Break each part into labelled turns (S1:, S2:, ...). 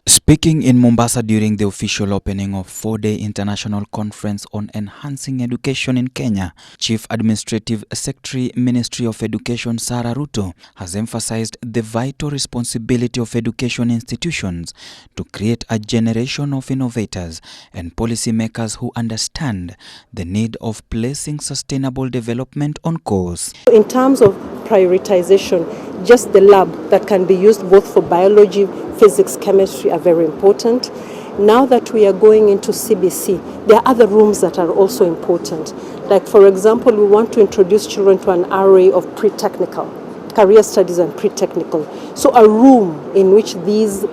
S1: Speaking in Mombasa during the official opening of 4-day international conference on enhancing education in Kenya, Chief Administrative Secretary, Ministry of Education Sarah Ruto has emphasized the vital responsibility of education institutions to create a generation of innovators and policymakers who understand the need of placing sustainable development on course.
S2: In terms of prioritization, just the lab that can be used both for biology, physics, chemistry are very important. Now that we are going into CBC, there are other rooms that are also important. Like, for example, we want to introduce children to an array of pre-technical, career studies and pre-technical. So a room in which these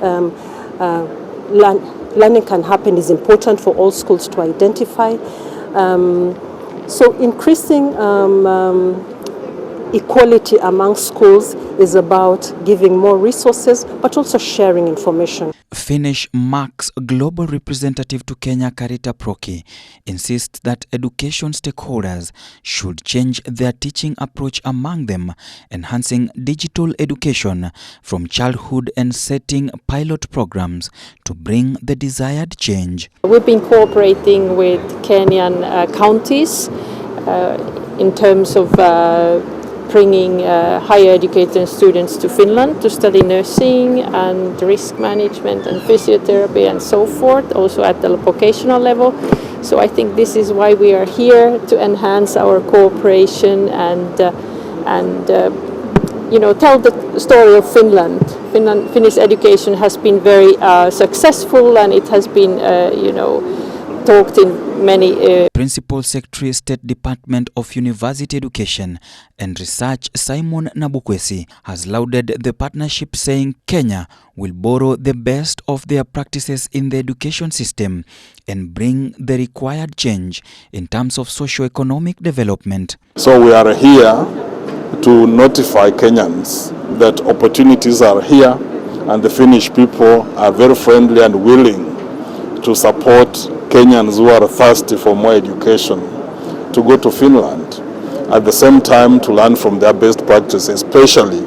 S2: learning can happen is important for all schools to identify. So increasing equality among schools is about giving more resources, but also sharing information.
S1: Finnish Mark's global representative to Kenya, Karita Proki, insists that education stakeholders should change their teaching approach, among them enhancing digital education from childhood and setting pilot programs to bring the desired change.
S3: We've been cooperating with Kenyan counties in terms of bringing higher educated students to Finland to study nursing and risk management and physiotherapy and so forth, also at the vocational level. So I think this is why we are here, to enhance our cooperation and tell the story of Finland. Finnish education has been very successful, and it has been talked in many.
S1: Principal Secretary, State Department of University Education and Research Simon Nabukwesi has lauded the partnership, saying Kenya will borrow the best of their practices in the education system and bring the required change in terms of socio-economic development.
S4: So we are here to notify Kenyans that opportunities are here, and the Finnish people are very friendly and willing to support Kenyans who are thirsty for more education to go to Finland, at the same time to learn from their best practices, especially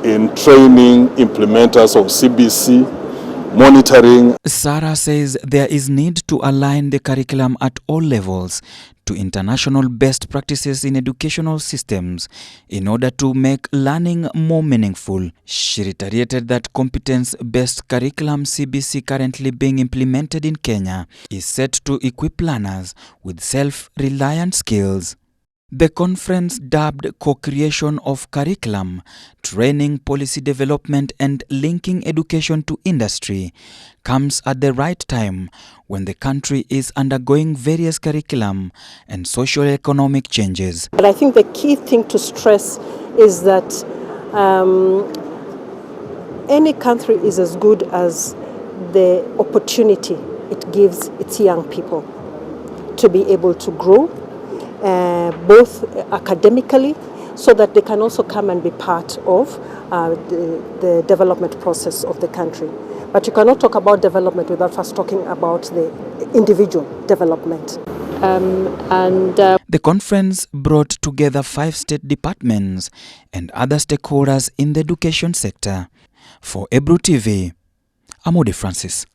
S4: in training implementers of CBC, monitoring.
S1: Sarah says there is need to align the curriculum at all levels to international best practices in educational systems in order to make learning more meaningful. She reiterated that competence-based curriculum CBC currently being implemented in Kenya is set to equip learners with self-reliant skills. The conference, dubbed Co-Creation of Curriculum, Training, Policy Development and Linking Education to Industry, comes at the right time when the country is undergoing various curriculum and socio-economic changes.
S2: But I think the key thing to stress is that any country is as good as the opportunity it gives its young people to be able to grow, both academically, so that they can also come and be part of the development process of the country. But you cannot talk about development without first talking about the individual development.
S1: The conference brought together 5 state departments and other stakeholders in the education sector. For Ebru TV, I'm Odee Francis.